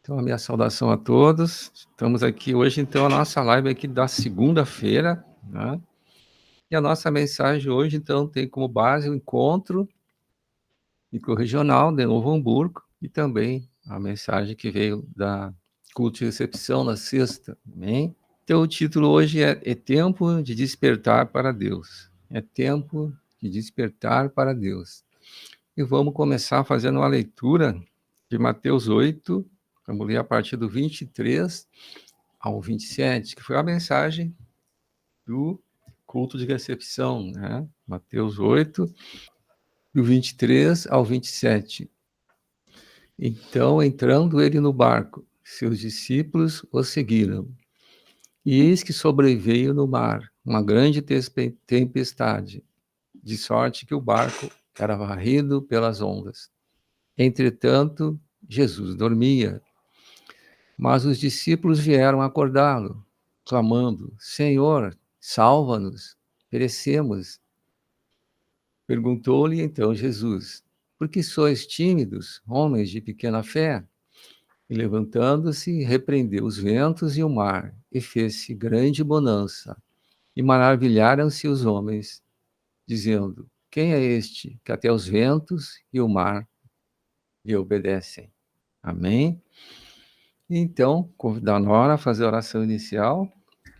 Então, a minha saudação a todos. Estamos aqui hoje, então, a nossa live aqui da segunda-feira, né? E a nossa mensagem hoje, então, tem como base o encontro microrregional de Novo Hamburgo e também a mensagem que veio da culto de recepção na sexta, amém? Então, o título hoje é Tempo de Despertar para Deus. É tempo de despertar para Deus. E vamos começar fazendo uma leitura de Mateus 8, vamos ler a partir do 23 ao 27, que foi a mensagem do culto de recepção, né? Mateus 8, do 23 ao 27. Então, entrando ele no barco, seus discípulos o seguiram. E eis que sobreveio no mar uma grande tempestade, de sorte que o barco era varrido pelas ondas. Entretanto, Jesus dormia. Mas os discípulos vieram acordá-lo, clamando: Senhor, salva-nos, perecemos. Perguntou-lhe então Jesus: Por que sois tímidos, homens de pequena fé? E levantando-se, repreendeu os ventos e o mar, e fez-se grande bonança. E maravilharam-se os homens, dizendo: Quem é este que até os ventos e o mar lhe obedecem? Amém? Então, convidar a Nora a fazer a oração inicial.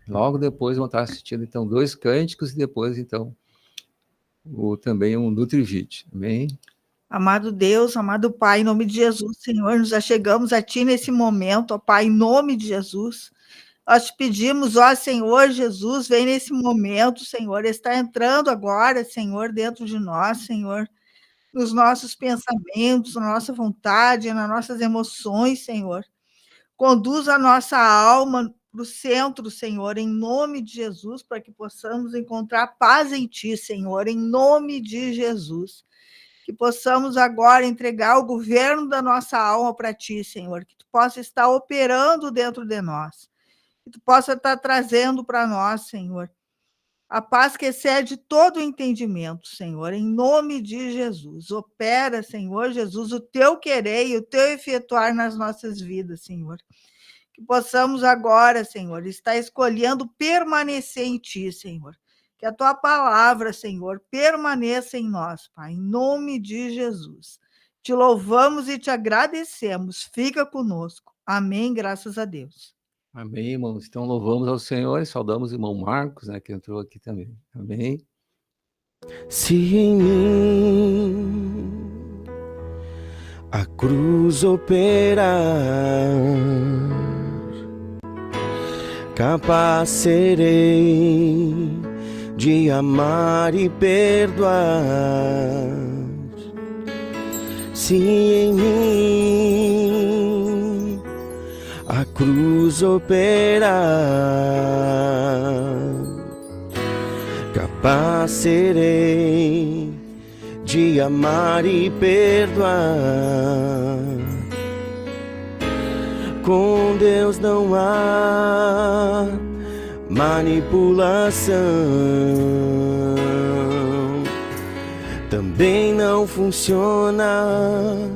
Logo depois vão estar assistindo, então, 2 cânticos e depois, então, também um NutriVid. Amém? Amado Deus, amado Pai, em nome de Jesus, Senhor, nos achegamos a Ti nesse momento, ó Pai, em nome de Jesus. Nós te pedimos, ó Senhor Jesus, vem nesse momento, Senhor, está entrando agora, Senhor, dentro de nós, Senhor, nos nossos pensamentos, na nossa vontade, nas nossas emoções, Senhor. Conduz a nossa alma para o centro, Senhor, em nome de Jesus, para que possamos encontrar paz em Ti, Senhor, em nome de Jesus. Que possamos agora entregar o governo da nossa alma para Ti, Senhor, que Tu possa estar operando dentro de nós, que Tu possa estar trazendo para nós, Senhor, a paz que excede todo o entendimento, Senhor, em nome de Jesus. Opera, Senhor Jesus, o Teu querer e o Teu efetuar nas nossas vidas, Senhor. Que possamos agora, Senhor, estar escolhendo permanecer em Ti, Senhor. Que a Tua palavra, Senhor, permaneça em nós, Pai, em nome de Jesus. Te louvamos e te agradecemos. Fica conosco. Amém, graças a Deus. Amém, irmãos. Então, louvamos ao Senhor e saudamos o irmão Marcos, né, que entrou aqui também. Amém? Se em mim a cruz operar, capaz serei de amar e perdoar. Se em mim a cruz operar, capaz serei de amar e perdoar. Com Deus não há manipulação, também não funciona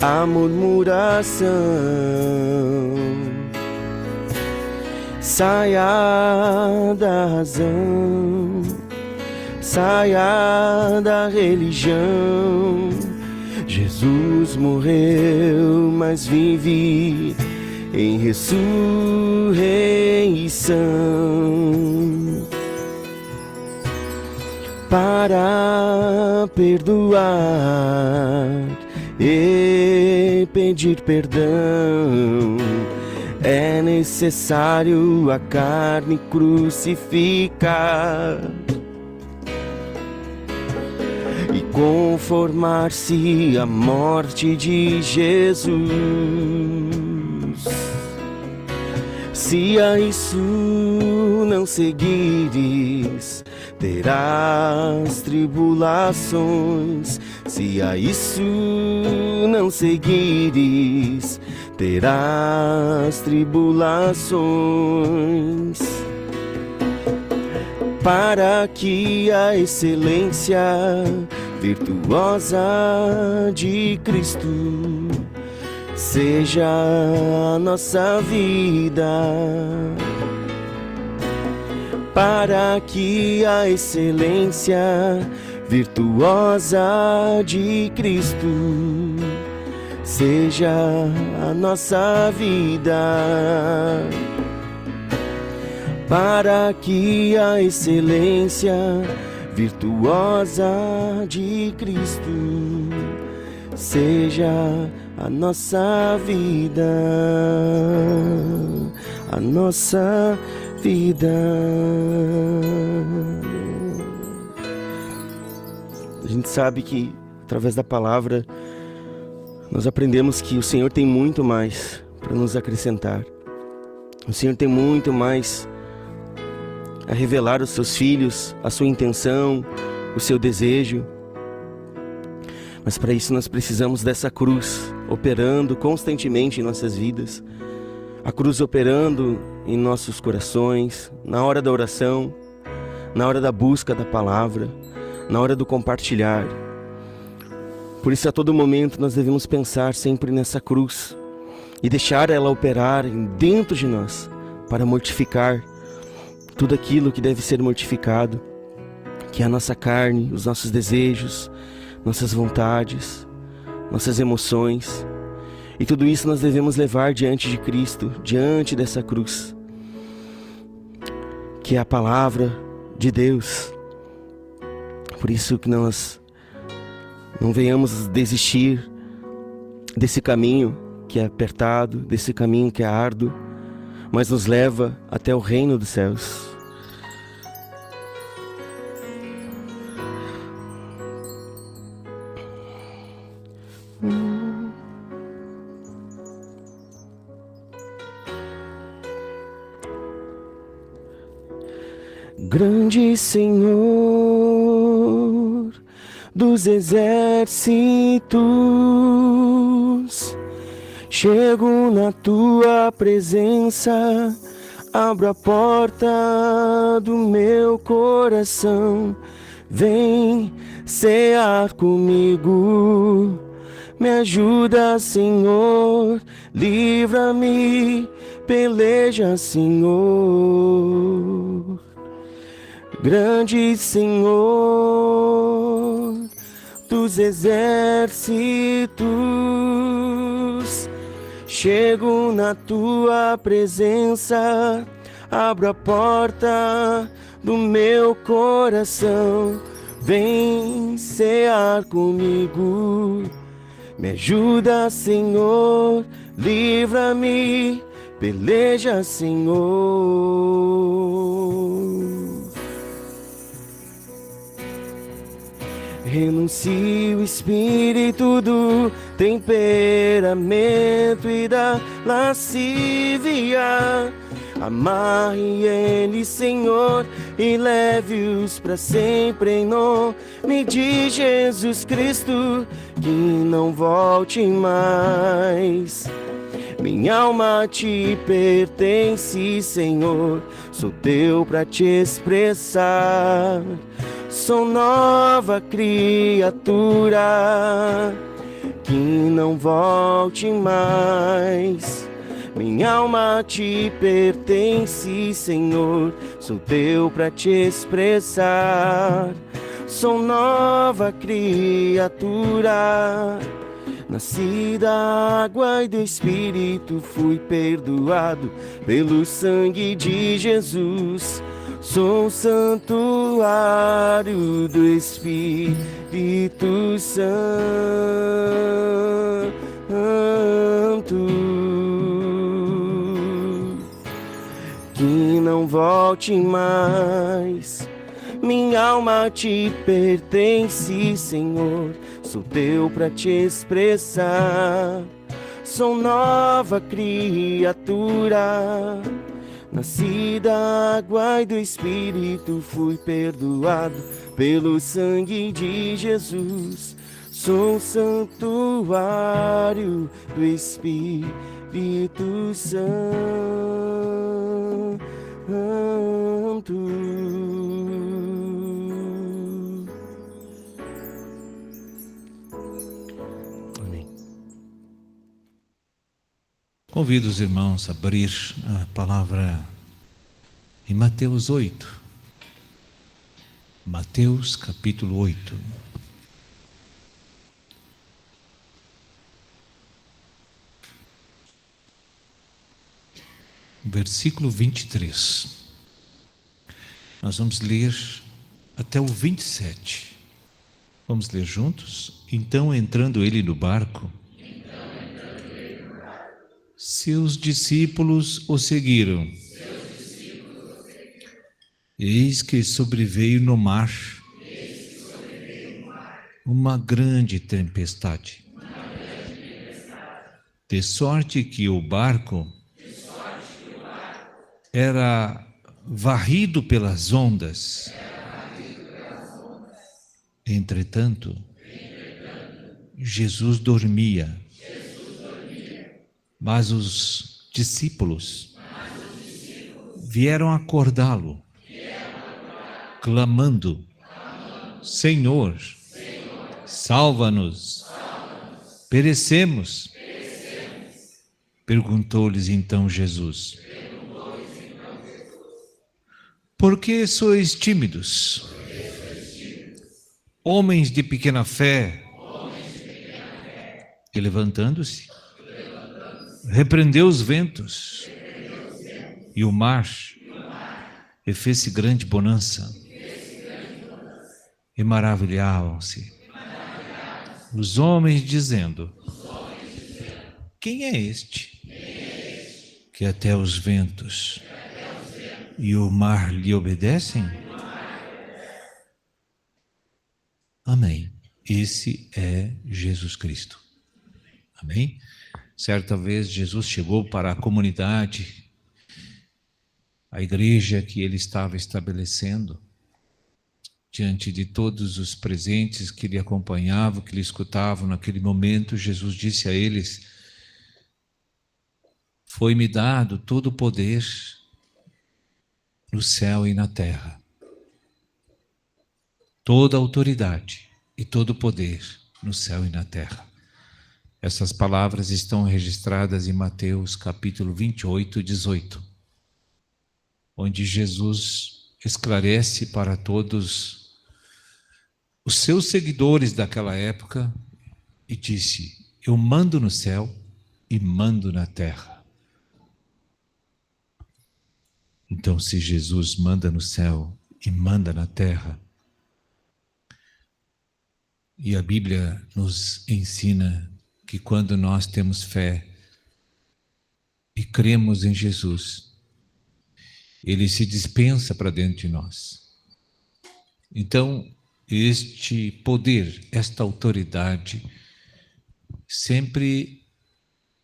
a murmuração. Saia da razão, saia da religião. Jesus morreu, mas vive em ressurreição para perdoar e pedir perdão. É necessário a carne crucificar e conformar-se à morte de Jesus. Se a isso não seguires, terás tribulações. Se a isso não seguires, terás tribulações. Para que a excelência virtuosa de Cristo seja a nossa vida, para que a excelência virtuosa de Cristo seja a nossa vida, para que a excelência virtuosa de Cristo seja a nossa vida, a nossa vida. A gente sabe que através da palavra nós aprendemos que o Senhor tem muito mais para nos acrescentar. O Senhor tem muito mais a revelar aos seus filhos, a sua intenção, o seu desejo. Mas para isso nós precisamos dessa cruz operando constantemente em nossas vidas. A cruz operando em nossos corações, na hora da oração, na hora da busca da palavra, na hora do compartilhar. Por isso, a todo momento, nós devemos pensar sempre nessa cruz e deixar ela operar dentro de nós para mortificar tudo aquilo que deve ser mortificado, que é a nossa carne, os nossos desejos, nossas vontades, nossas emoções. E tudo isso nós devemos levar diante de Cristo, diante dessa cruz, que é a palavra de Deus. Por isso que nós não venhamos desistir desse caminho que é apertado, desse caminho que é árduo, mas nos leva até o reino dos céus. Grande Senhor dos exércitos, chego na tua presença, abro a porta do meu coração, vem cear comigo, me ajuda, Senhor, livra-me, peleja, Senhor. Grande Senhor dos exércitos, chego na tua presença, abro a porta do meu coração, vem cear comigo, me ajuda, Senhor, livra-me, peleja, Senhor. Renuncie o espírito do temperamento e da lascívia. Amarre ele, Senhor, e leve-os para sempre em nome de Jesus Cristo, que não volte mais. Minha alma te pertence, Senhor, sou teu para te expressar. Sou nova criatura, que não volte mais. Minha alma te pertence, Senhor, sou teu para te expressar. Sou nova criatura, nasci da água e do Espírito, fui perdoado pelo sangue de Jesus. Sou um santuário do Espírito Santo, que não volte mais. Minha alma te pertence, Senhor, sou teu para te expressar. Sou nova criatura, nasci da água e do Espírito, fui perdoado pelo sangue de Jesus. Sou um santuário do Espírito Santo. Convido os irmãos a abrir a palavra em Mateus 8. Mateus capítulo 8. Versículo 23. Nós vamos ler até o 27. Vamos ler juntos? Então, entrando ele no barco, seus discípulos o seguiram. Eis que sobreveio no mar uma grande tempestade, de sorte que o barco era varrido pelas ondas. Entretanto, Jesus dormia. Mas os discípulos vieram acordá-lo, clamando: Senhor, salva-nos, perecemos. Perguntou-lhes então Jesus: por que sois tímidos, homens de pequena fé? E levantando-se, repreendeu os ventos e o mar, e fez-se grande bonança. E maravilhavam-se os homens, dizendo: quem é este, que até os ventos e o mar lhe obedecem? Amém. Esse é Jesus Cristo. Amém? Certa vez Jesus chegou para a comunidade, a igreja que ele estava estabelecendo, diante de todos os presentes que lhe acompanhavam, que lhe escutavam naquele momento. Jesus disse a eles: foi-me dado todo o poder no céu e na terra, toda a autoridade e todo o poder no céu e na terra. Essas palavras estão registradas em Mateus capítulo 28, 18, onde Jesus esclarece para todos os seus seguidores daquela época e disse: eu mando no céu e mando na terra. Então, se Jesus manda no céu e manda na terra, e a Bíblia nos ensina que quando nós temos fé e cremos em Jesus, Ele se dispensa para dentro de nós. Então, este poder, esta autoridade, sempre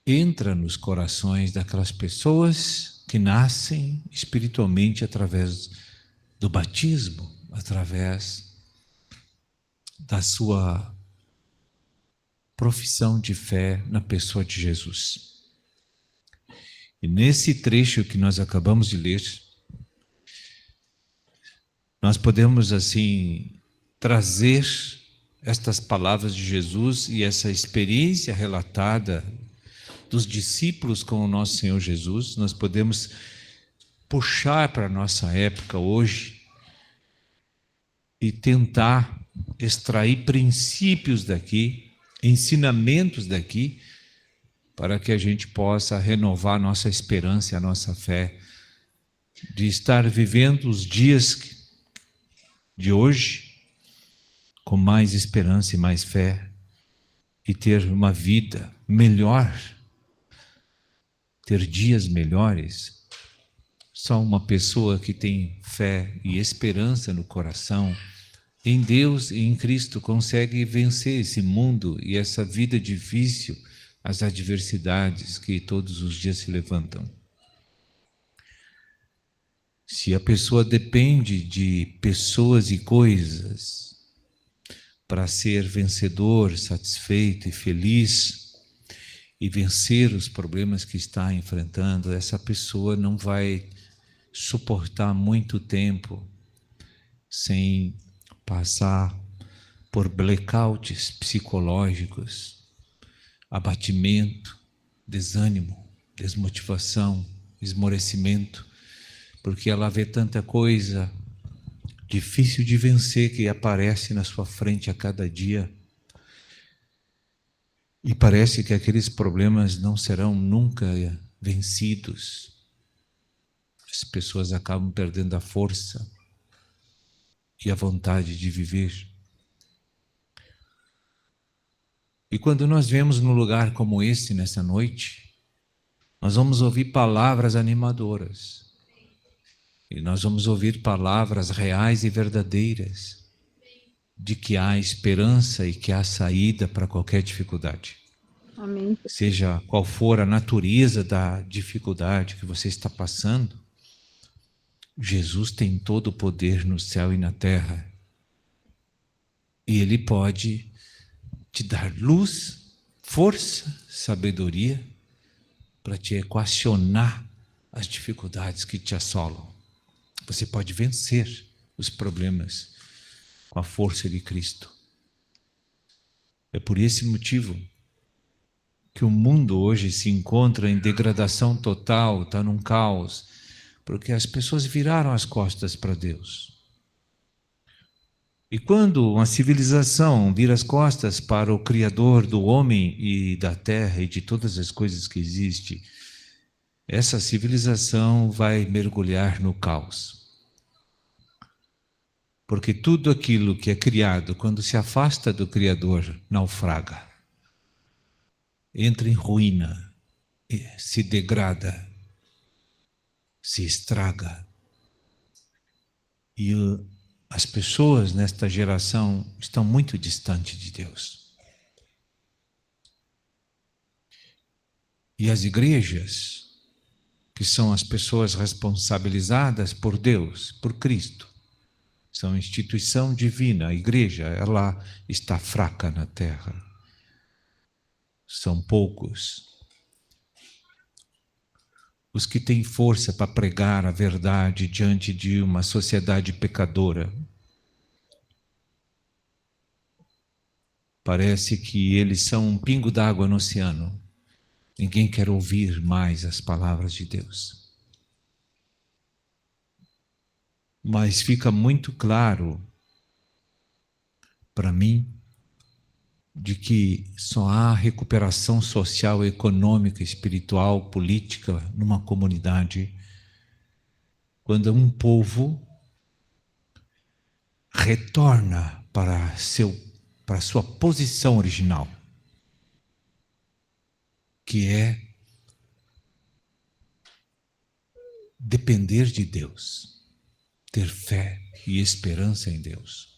entra nos corações daquelas pessoas que nascem espiritualmente através do batismo, através da sua profissão de fé na pessoa de Jesus. E nesse trecho que nós acabamos de ler, nós podemos assim trazer estas palavras de Jesus e essa experiência relatada dos discípulos com o nosso Senhor Jesus. Nós podemos puxar para a nossa época hoje e tentar extrair princípios daqui, ensinamentos daqui, para que a gente possa renovar nossa esperança e a nossa fé de estar vivendo os dias de hoje com mais esperança e mais fé e ter uma vida melhor, ter dias melhores. Só uma pessoa que tem fé e esperança no coração em Deus e em Cristo consegue vencer esse mundo e essa vida difícil, as adversidades que todos os dias se levantam. Se a pessoa depende de pessoas e coisas para ser vencedor, satisfeito e feliz e vencer os problemas que está enfrentando, essa pessoa não vai suportar muito tempo sem passar por blackouts psicológicos, abatimento, desânimo. desmotivação, esmorecimento, porque ela vê tanta coisa difícil de vencer que aparece na sua frente a cada dia. E parece que aqueles problemas não serão nunca vencidos. As pessoas acabam perdendo a força e a vontade de viver. E quando nós vemos num lugar como esse, nessa noite, nós vamos ouvir palavras animadoras. E nós vamos ouvir palavras reais e verdadeiras de que há esperança e que há saída para qualquer dificuldade. Amém. Seja qual for a natureza da dificuldade que você está passando, Jesus tem todo o poder no céu e na terra. E Ele pode te dar luz, força, sabedoria para te equacionar as dificuldades que te assolam. Você pode vencer os problemas com a força de Cristo. É por esse motivo que o mundo hoje se encontra em degradação total, está num caos, porque as pessoas viraram as costas para Deus. E quando uma civilização vira as costas para o Criador do homem e da terra e de todas as coisas que existem, essa civilização vai mergulhar no caos. Porque tudo aquilo que é criado, quando se afasta do Criador, naufraga. Entra em ruína, se degrada, se estraga. E as pessoas nesta geração estão muito distantes de Deus. E as igrejas, que são as pessoas responsabilizadas por Deus, por Cristo, são instituição divina. A igreja, ela está fraca na terra. São poucos os que têm força para pregar a verdade diante de uma sociedade pecadora. Parece que eles são um pingo d'água no oceano. Ninguém quer ouvir mais as palavras de Deus. Mas fica muito claro para mim de que só há recuperação social, econômica, espiritual, política numa comunidade quando um povo retorna para a sua posição original, que é depender de Deus, ter fé e esperança em Deus.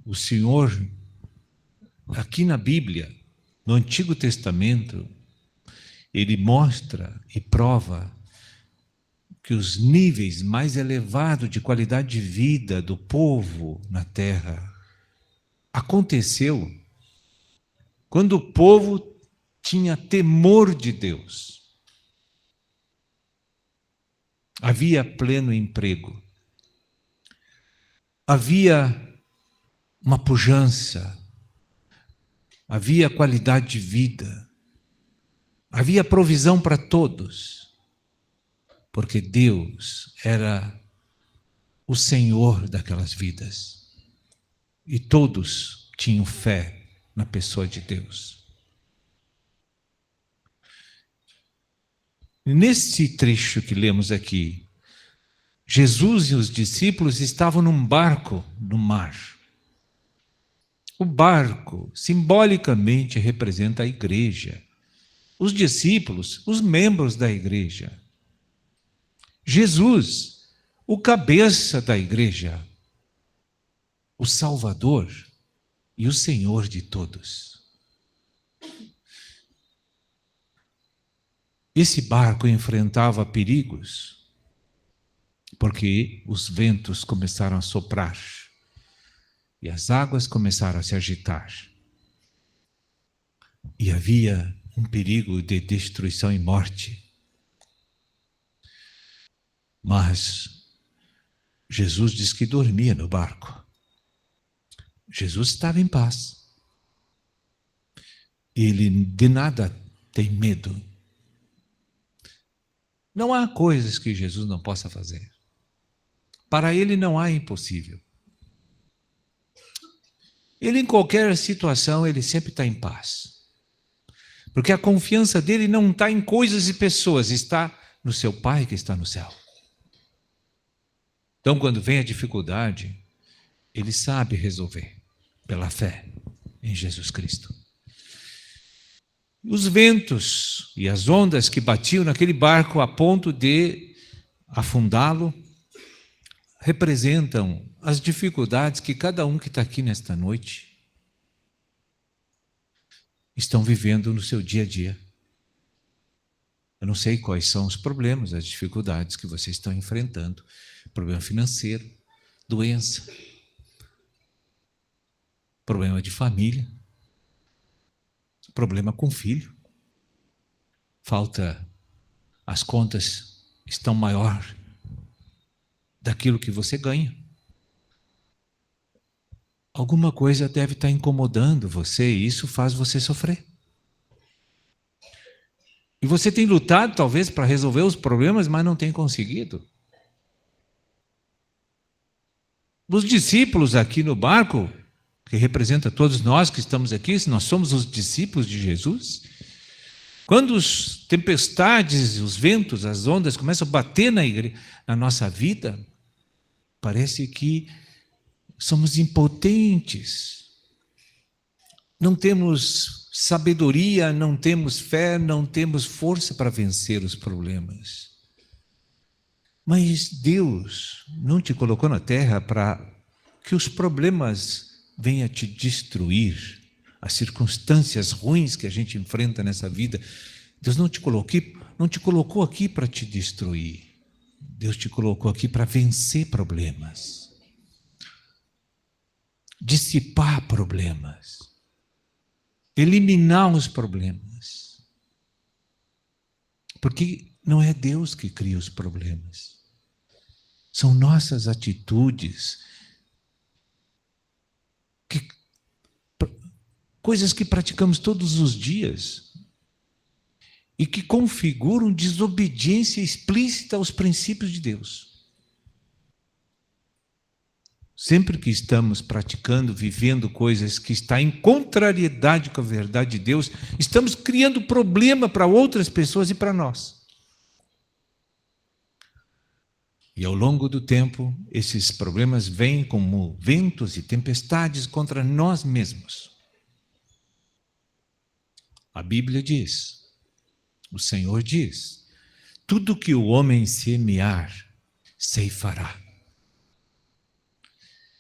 O Senhor, aqui na Bíblia, no Antigo Testamento, Ele mostra e prova que os níveis mais elevados de qualidade de vida do povo na terra aconteceu quando o povo tinha temor de Deus. Havia pleno emprego. Havia uma pujança. Havia qualidade de vida. Havia provisão para todos. Porque Deus era o Senhor daquelas vidas. E todos tinham fé na pessoa de Deus. Nesse trecho que lemos aqui, Jesus e os discípulos estavam num barco no mar. O barco simbolicamente representa a igreja. Os discípulos, os membros da igreja. Jesus, o cabeça da igreja, o Salvador e o Senhor de todos. Esse barco enfrentava perigos, porque os ventos começaram a soprar e as águas começaram a se agitar. E havia um perigo de destruição e morte. Mas Jesus diz que dormia no barco. Jesus estava em paz. Ele de nada tem medo. Não há coisas que Jesus não possa fazer. Para ele não há impossível. Ele, em qualquer situação, ele sempre está em paz. Porque a confiança dele não está em coisas e pessoas, está no seu Pai que está no céu. Então, quando vem a dificuldade, ele sabe resolver pela fé em Jesus Cristo. Os ventos e as ondas que batiam naquele barco a ponto de afundá-lo representam as dificuldades que cada um que está aqui nesta noite estão vivendo no seu dia a dia. Eu não sei quais são os problemas, as dificuldades que vocês estão enfrentando. Problema financeiro, doença, problema de família, problema com filho. Falta, as contas estão maior daquilo que você ganha. Alguma coisa deve estar incomodando você e isso faz você sofrer. E você tem lutado talvez para resolver os problemas, mas não tem conseguido. Os discípulos aqui no barco, que representa todos nós que estamos aqui, nós somos os discípulos de Jesus. Quando as tempestades, os ventos, as ondas começam a bater na nossa vida, parece que somos impotentes. Não temos sabedoria, não temos fé, não temos força para vencer os problemas. Mas Deus não te colocou na terra para que os problemas venham te destruir, as circunstâncias ruins que a gente enfrenta nessa vida. Deus não te colocou aqui para te destruir. Deus te colocou aqui para vencer problemas, dissipar problemas, eliminar os problemas. Porque não é Deus que cria os problemas. São nossas atitudes, coisas que praticamos todos os dias e que configuram desobediência explícita aos princípios de Deus. Sempre que estamos praticando, vivendo coisas que estão em contrariedade com a verdade de Deus, estamos criando problema para outras pessoas e para nós. E ao longo do tempo, esses problemas vêm como ventos e tempestades contra nós mesmos. A Bíblia diz, o Senhor diz, tudo que o homem semear, ceifará.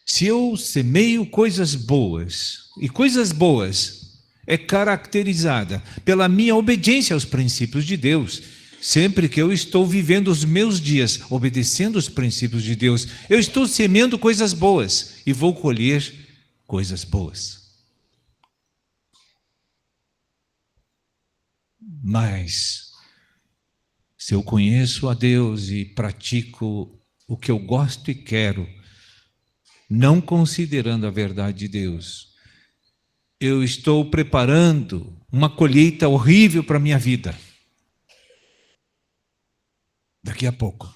Se eu semeio coisas boas, e coisas boas é caracterizada pela minha obediência aos princípios de Deus, sempre que eu estou vivendo os meus dias obedecendo os princípios de Deus, eu estou semeando coisas boas e vou colher coisas boas. Mas, se eu conheço a Deus e pratico o que eu gosto e quero, não considerando a verdade de Deus, eu estou preparando uma colheita horrível para a minha vida. Daqui a pouco.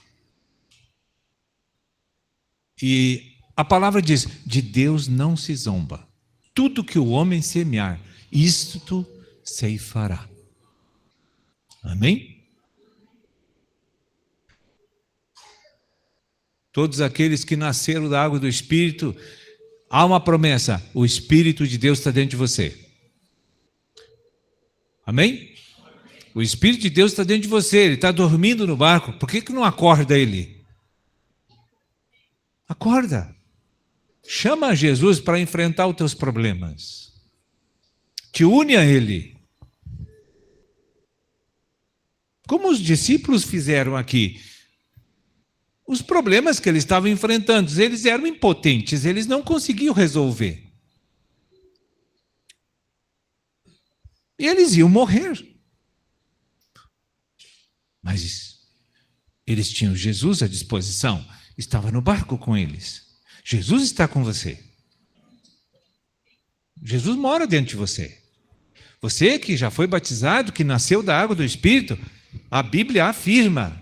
E a palavra diz, de Deus não se zomba. Tudo que o homem semear, isto ceifará. Amém? Todos aqueles que nasceram da água do Espírito, há uma promessa, o Espírito de Deus está dentro de você. Amém? O Espírito de Deus está dentro de você, ele está dormindo no barco, por que não acorda ele? Acorda. Chama Jesus para enfrentar os teus problemas. Te une a ele. Como os discípulos fizeram aqui. Os problemas que eles estavam enfrentando, eles eram impotentes, eles não conseguiam resolver. E eles iam morrer. Mas eles tinham Jesus à disposição, estava no barco com eles. Jesus está com você. Jesus mora dentro de você. Você que já foi batizado, que nasceu da água do Espírito, a Bíblia afirma,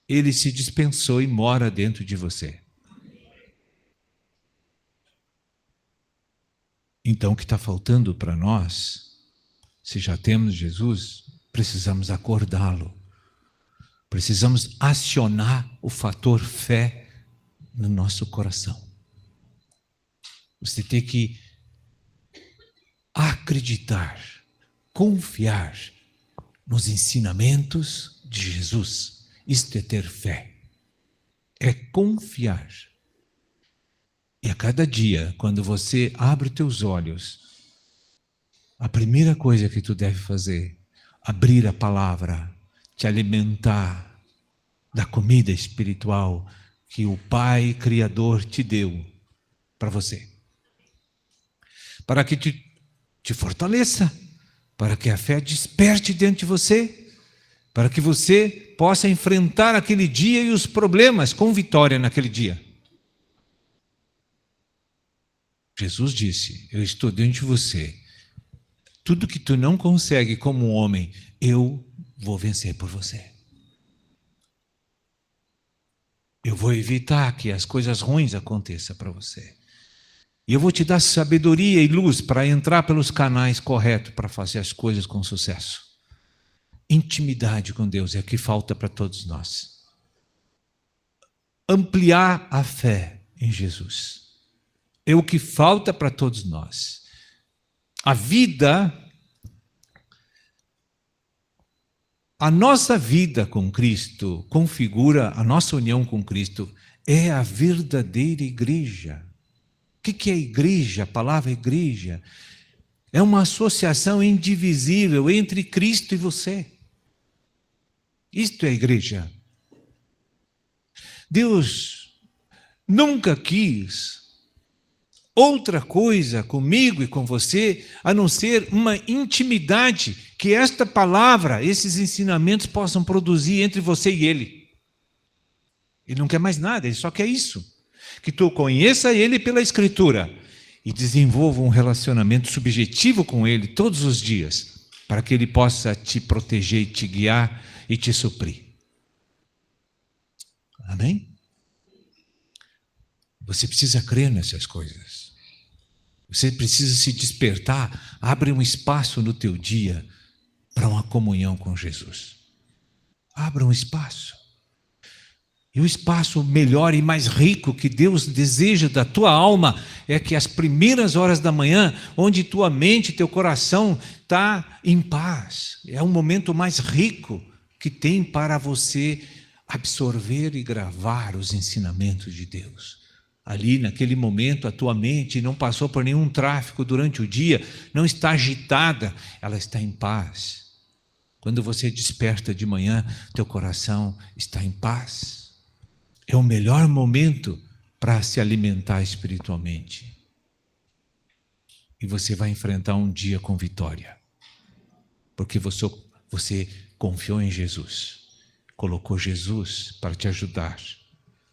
ele se dispensou e mora dentro de você. Então, o que está faltando para nós, se já temos Jesus, precisamos acordá-lo. Precisamos acionar o fator fé no nosso coração. Você tem que acreditar, confiar nos ensinamentos de Jesus. Isto é ter fé. É confiar. E a cada dia, quando você abre os teus olhos, a primeira coisa que tu deve fazer, abrir a palavra, te alimentar da comida espiritual que o Pai Criador te deu para você. Para que te fortaleça, para que a fé desperte dentro de você, para que você possa enfrentar aquele dia e os problemas com vitória naquele dia. Jesus disse, eu estou dentro de você. Tudo que tu não consegue como um homem, eu vou vencer por você. Eu vou evitar que as coisas ruins aconteçam para você. E eu vou te dar sabedoria e luz para entrar pelos canais corretos para fazer as coisas com sucesso. Intimidade com Deus é o que falta para todos nós. Ampliar a fé em Jesus é o que falta para todos nós. A nossa vida com Cristo configura a nossa união com Cristo, é a verdadeira igreja. O que é igreja? A palavra igreja é uma associação indivisível entre Cristo e você. Isto é a igreja. Deus nunca quis outra coisa comigo e com você, a não ser uma intimidade que esta palavra, esses ensinamentos possam produzir entre você e Ele. Ele não quer mais nada, Ele só quer isso. Que tu conheça Ele pela Escritura e desenvolva um relacionamento subjetivo com Ele todos os dias, para que Ele possa te proteger, te guiar e te suprir. Amém? Você precisa crer nessas coisas. Você precisa se despertar. Abre um espaço no teu dia para uma comunhão com Jesus. Abra um espaço. E o espaço melhor e mais rico que Deus deseja da tua alma é que as primeiras horas da manhã, onde tua mente, teu coração está em paz, é o momento mais rico que tem para você absorver e gravar os ensinamentos de Deus. Ali, naquele momento, a tua mente não passou por nenhum tráfico durante o dia, não está agitada, ela está em paz. Quando você desperta de manhã, teu coração está em paz. É o melhor momento para se alimentar espiritualmente. E você vai enfrentar um dia com vitória. Porque você confiou em Jesus. Colocou Jesus para te ajudar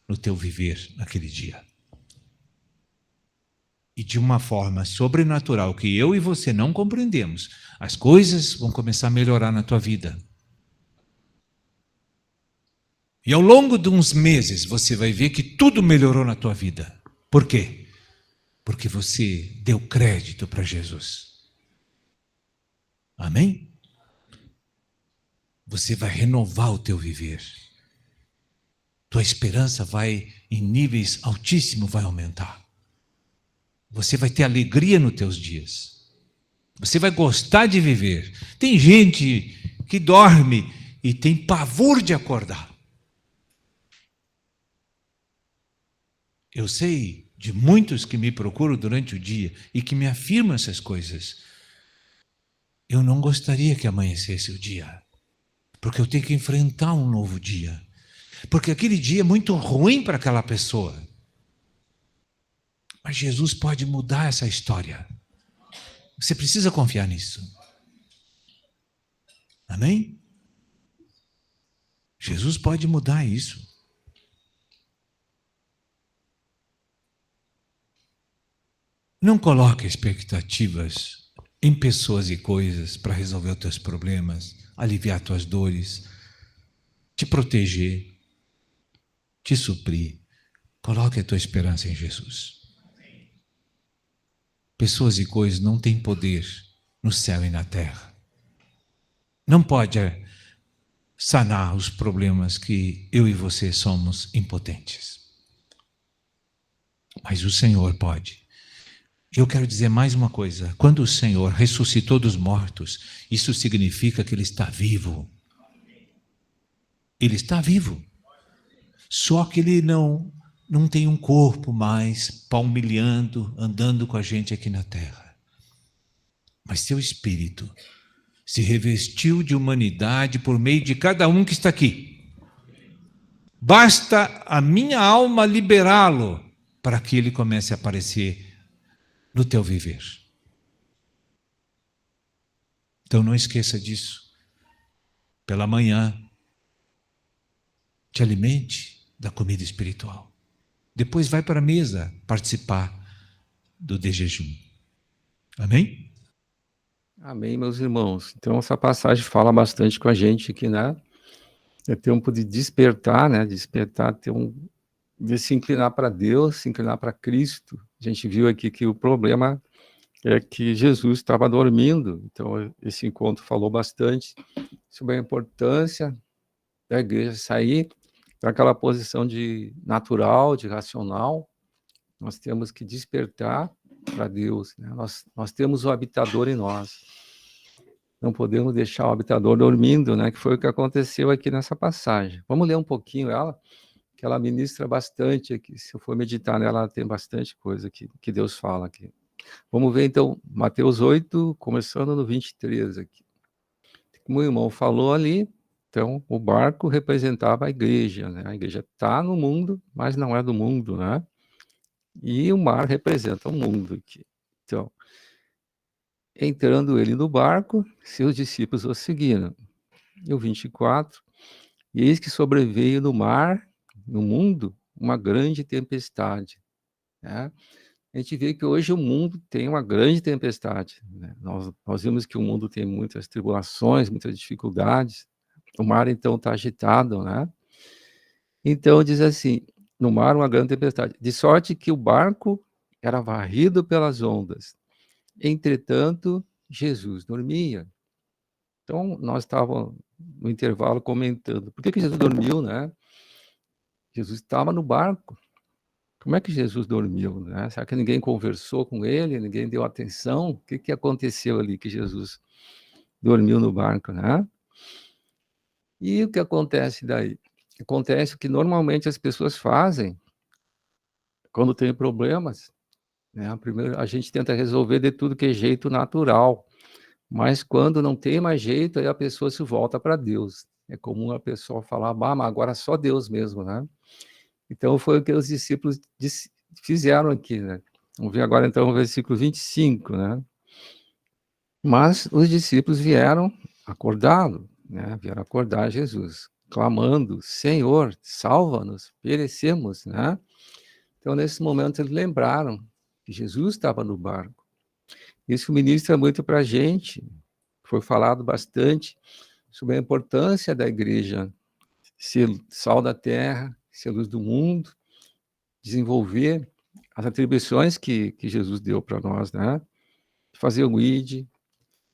no teu viver naquele dia. E de uma forma sobrenatural que eu e você não compreendemos, as coisas vão começar a melhorar na tua vida. E ao longo de uns meses você vai ver que tudo melhorou na tua vida. Por quê? Porque você deu crédito para Jesus. Amém? Você vai renovar o teu viver. Tua esperança vai, em níveis altíssimos, vai aumentar. Você vai ter alegria nos teus dias. Você vai gostar de viver. Tem gente que dorme e tem pavor de acordar. Eu sei de muitos que me procuram durante o dia e que me afirmam essas coisas. Eu não gostaria que amanhecesse o dia, porque eu tenho que enfrentar um novo dia. Porque aquele dia é muito ruim para aquela pessoa. Mas Jesus pode mudar essa história. Você precisa confiar nisso. Amém? Jesus pode mudar isso. Não coloque expectativas em pessoas e coisas para resolver os teus problemas, aliviar tuas dores, te proteger, te suprir. Coloque a tua esperança em Jesus. Pessoas e coisas não têm poder no céu e na terra. Não pode sanar os problemas que eu e você somos impotentes. Mas o Senhor pode. Eu quero dizer mais uma coisa. Quando o Senhor ressuscitou dos mortos, isso significa que Ele está vivo. Ele está vivo. Só que Ele não tem um corpo mais palmilhando, andando com a gente aqui na terra. Mas seu espírito se revestiu de humanidade por meio de cada um que está aqui. Basta a minha alma liberá-lo para que ele comece a aparecer no teu viver. Então não esqueça disso. Pela manhã, te alimente da comida espiritual. Depois vai para a mesa participar do de jejum. Amém? Amém, meus irmãos. Então, essa passagem fala bastante com a gente aqui, né? É tempo de despertar, né? Despertar, de se inclinar para Deus, se inclinar para Cristo. A gente viu aqui que o problema é que Jesus estava dormindo. Então, esse encontro falou bastante sobre a importância da igreja sair daquela posição de natural, de racional. Nós temos que despertar para Deus, né? Nós temos o habitador em nós. Não podemos deixar o habitador dormindo, né? Que foi o que aconteceu aqui nessa passagem. Vamos ler um pouquinho ela, que ela ministra bastante aqui. Se eu for meditar nela, ela tem bastante coisa que Deus fala aqui. Vamos ver, então, Mateus 8, começando no 23 aqui. Como o irmão falou ali, então, o barco representava a igreja, né? A igreja está no mundo, mas não é do mundo, né? E o mar representa o mundo aqui. Então, entrando ele no barco, seus discípulos o seguiram. E o 24, e eis que sobreveio no mar, no mundo, uma grande tempestade, né? A gente vê que hoje o mundo tem uma grande tempestade, né? Nós vimos que o mundo tem muitas tribulações, muitas dificuldades. O mar, então, está agitado, né? Então, diz assim, no mar uma grande tempestade, de sorte que o barco era varrido pelas ondas. Entretanto, Jesus dormia. Então, nós estávamos no intervalo comentando, por que Jesus dormiu, né? Jesus estava no barco. Como é que Jesus dormiu, né? Será que ninguém conversou com ele, ninguém deu atenção? O que aconteceu ali que Jesus dormiu no barco, né? E o que acontece daí? Acontece o que normalmente as pessoas fazem quando tem problemas, né? Primeiro a gente tenta resolver de tudo que é jeito natural, mas quando não tem mais jeito, aí a pessoa se volta para Deus. É comum a pessoa falar, mas agora só Deus mesmo, né? Então foi o que os discípulos fizeram aqui, né? Vamos ver agora então o versículo 25, né? Mas os discípulos vieram acordá-lo, né? Vieram acordar Jesus, clamando, Senhor, salva-nos, perecemos, né? Então, nesse momento, eles lembraram que Jesus estava no barco. Isso ministra muito para a gente. Foi falado bastante sobre a importância da igreja ser sal da terra, ser luz do mundo, desenvolver as atribuições que Jesus deu para nós, né? Fazer o ID,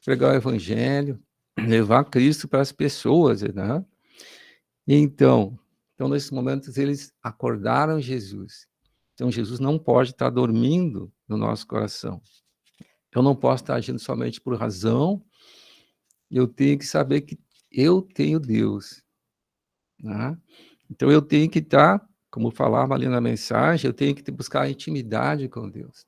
pregar o evangelho, levar Cristo para as pessoas, né? E então, nesses momentos, eles acordaram Jesus. Então, Jesus não pode estar dormindo no nosso coração. Eu não posso estar agindo somente por razão, eu tenho que saber que eu tenho Deus, né? Então, eu tenho que estar, como falava ali na mensagem, eu tenho que buscar a intimidade com Deus.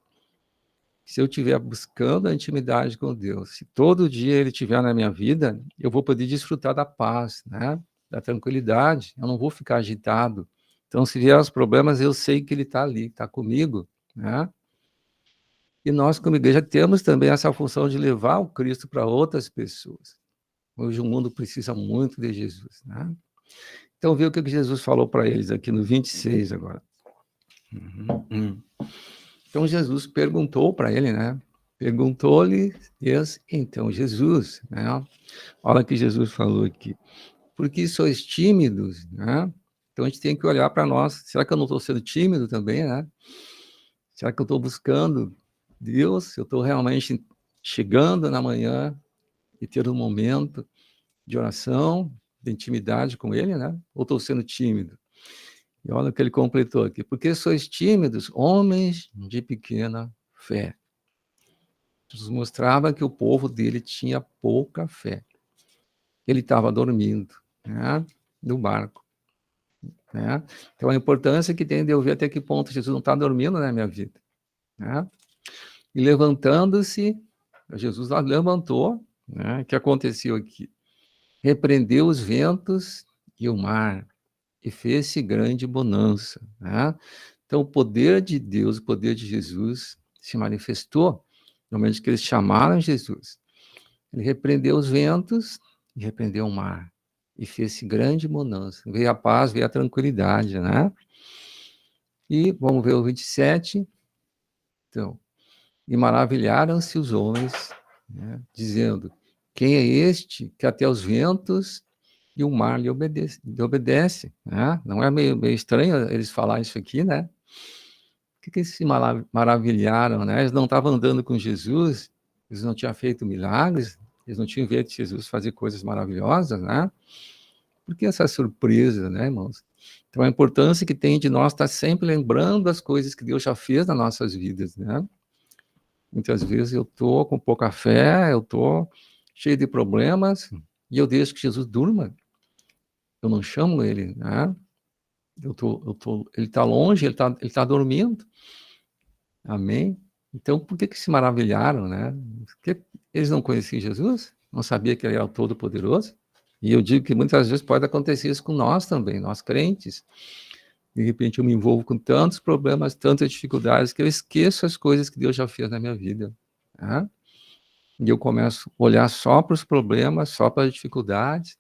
Se eu estiver buscando a intimidade com Deus, se todo dia Ele estiver na minha vida, eu vou poder desfrutar da paz, né? Da tranquilidade, eu não vou ficar agitado. Então, se vier os problemas, eu sei que Ele está ali, está comigo, né? E nós, como igreja, temos também essa função de levar o Cristo para outras pessoas. Hoje o mundo precisa muito de Jesus, né? Então, vê o que Jesus falou para eles aqui no 26 agora. Então, Jesus perguntou para ele, né? Perguntou-lhe então Jesus, né? Olha o que Jesus falou aqui. Por que sois tímidos, né? Então a gente tem que olhar para nós. Será que eu não estou sendo tímido também, né? Será que eu estou buscando Deus? Eu estou realmente chegando na manhã e ter um momento de oração, de intimidade com Ele, né? Ou estou sendo tímido? E olha o que ele completou aqui. Porque sois tímidos, homens de pequena fé. Jesus mostrava que o povo dele tinha pouca fé. Ele estava dormindo, né? No barco, né? Então a importância que tem de eu ver até que ponto Jesus não está dormindo na minha vida, né? E levantando-se, Jesus lá levantou, né? O que aconteceu aqui? Repreendeu os ventos e o mar e fez-se grande bonança, né? Então o poder de Deus, o poder de Jesus se manifestou no momento que eles chamaram Jesus. Ele repreendeu os ventos e repreendeu o mar e fez-se grande bonança. Veio a paz, veio a tranquilidade, né? E vamos ver o 27. Então, e maravilharam-se os homens, né, dizendo: quem é este que até os ventos e o mar lhe obedece, né? Não é meio estranho eles falarem isso aqui, né? Por que eles se maravilharam, né? Eles não estavam andando com Jesus, eles não tinham feito milagres, eles não tinham visto Jesus fazer coisas maravilhosas, né? Por que essa surpresa, né, irmãos? Então, a importância que tem de nós estar sempre lembrando as coisas que Deus já fez nas nossas vidas, né? Muitas vezes eu estou com pouca fé, eu estou cheio de problemas, e eu deixo que Jesus durma. Eu não chamo ele, né? Ele está longe, ele tá dormindo. Amém? Então, por que se maravilharam, né? Porque eles não conheciam Jesus? Não sabiam que ele era o Todo-Poderoso? E eu digo que muitas vezes pode acontecer isso com nós também, nós crentes. De repente eu me envolvo com tantos problemas, tantas dificuldades, que eu esqueço as coisas que Deus já fez na minha vida, né? E eu começo a olhar só para os problemas, só para as dificuldades,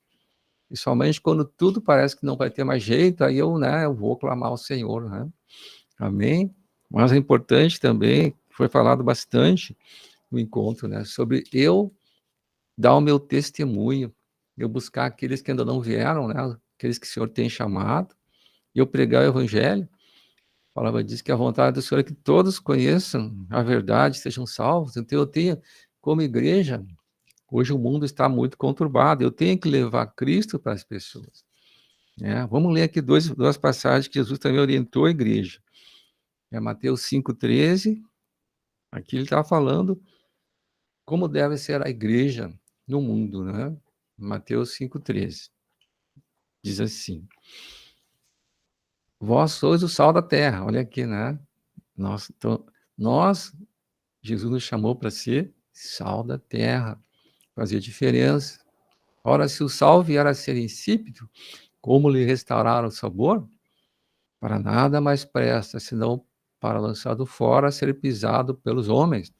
e somente quando tudo parece que não vai ter mais jeito, aí eu vou clamar ao Senhor, né? Amém? Mas é importante também, foi falado bastante no encontro, né? Sobre eu dar o meu testemunho, eu buscar aqueles que ainda não vieram, né? Aqueles que o Senhor tem chamado, e eu pregar o Evangelho. A palavra diz que a vontade do Senhor é que todos conheçam a verdade, sejam salvos. Então eu tenho, como igreja, hoje o mundo está muito conturbado, eu tenho que levar Cristo para as pessoas, né? Vamos ler aqui duas passagens que Jesus também orientou a igreja. É Mateus 5,13, aqui ele está falando como deve ser a igreja no mundo, né? Mateus 5,13, diz assim: vós sois o sal da terra. Olha aqui, né? Nós, Jesus nos chamou para ser sal da terra, fazer diferença. Ora, se o sal vier a ser insípido, como lhe restaurar o sabor? Para nada mais presta, senão para lançado fora, ser pisado pelos homens.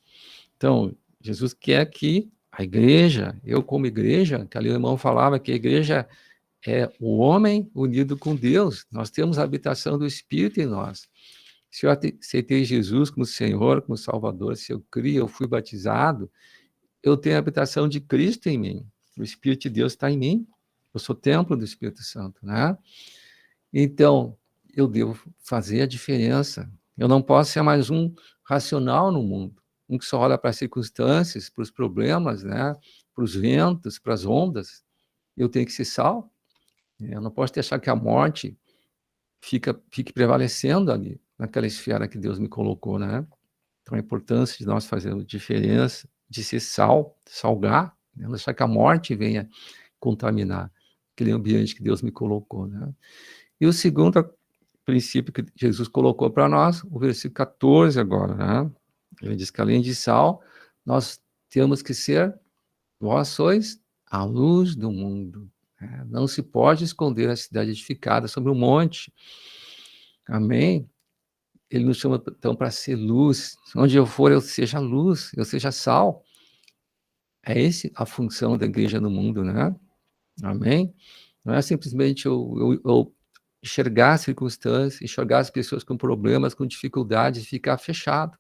Então, Jesus quer que a igreja, eu como igreja, que ali o irmão falava que a igreja é o homem unido com Deus, nós temos a habitação do Espírito em nós. Se eu aceitei Jesus como Senhor, como Salvador, se eu criei, eu fui batizado, eu tenho a habitação de Cristo em mim. O Espírito de Deus está em mim. Eu sou templo do Espírito Santo, né? Então, eu devo fazer a diferença. Eu não posso ser mais um racional no mundo, um que só olha para as circunstâncias, para os problemas, né? Para os ventos, para as ondas. Eu tenho que ser sal. Eu não posso deixar que a morte fique prevalecendo ali, naquela esfera que Deus me colocou, né? Então, a importância de nós fazermos diferença, de ser sal, salgar, né? Não deixar que a morte venha contaminar aquele ambiente que Deus me colocou, né? E o segundo princípio que Jesus colocou para nós, o versículo 14 agora, né? Ele diz que além de sal, nós temos que ser, vós sois a luz do mundo, né? Não se pode esconder a cidade edificada sobre um monte. Amém? Ele nos chama, então, para ser luz. Onde eu for, eu seja luz, eu seja sal. É essa a função da igreja no mundo, né? Amém? Não é simplesmente eu enxergar as circunstâncias, enxergar as pessoas com problemas, com dificuldades, e ficar fechado.